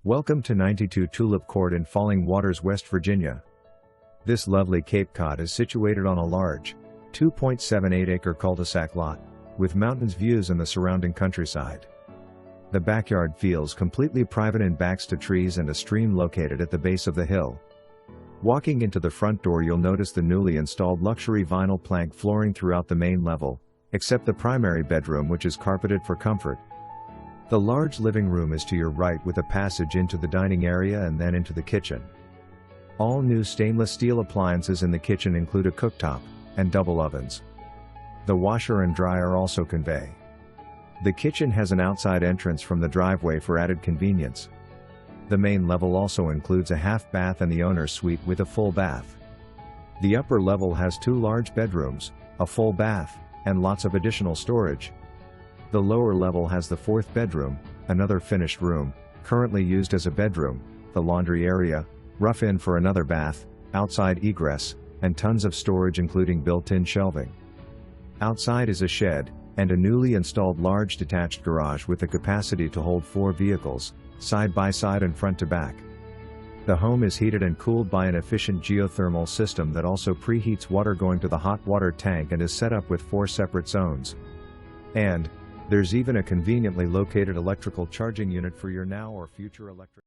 Welcome to 92 Tulip Court in Falling Waters, West Virginia. This lovely Cape Cod is situated on a large, 2.78-acre cul-de-sac lot, with mountains views and the surrounding countryside. The backyard feels completely private and backs to trees and a stream located at the base of the hill. Walking into the front door, you'll notice the newly installed luxury vinyl plank flooring throughout the main level, except the primary bedroom, which is carpeted for comfort. The large living room is to your right with a passage into the dining area and then into the kitchen. All new stainless steel appliances in the kitchen include a cooktop and double ovens. The washer and dryer also convey. The kitchen has an outside entrance from the driveway for added convenience. The main level also includes a half bath and the owner's suite with a full bath. The upper level has two large bedrooms, a full bath, and lots of additional storage. The lower level has the fourth bedroom, another finished room, currently used as a bedroom, the laundry area, rough-in for another bath, outside egress, and tons of storage including built-in shelving. Outside is a shed, and a newly installed large detached garage with the capacity to hold 4 vehicles, side by side and front to back. The home is heated and cooled by an efficient geothermal system that also preheats water going to the hot water tank and is set up with 4 separate zones. And there's even a conveniently located electrical charging unit for your now or future electric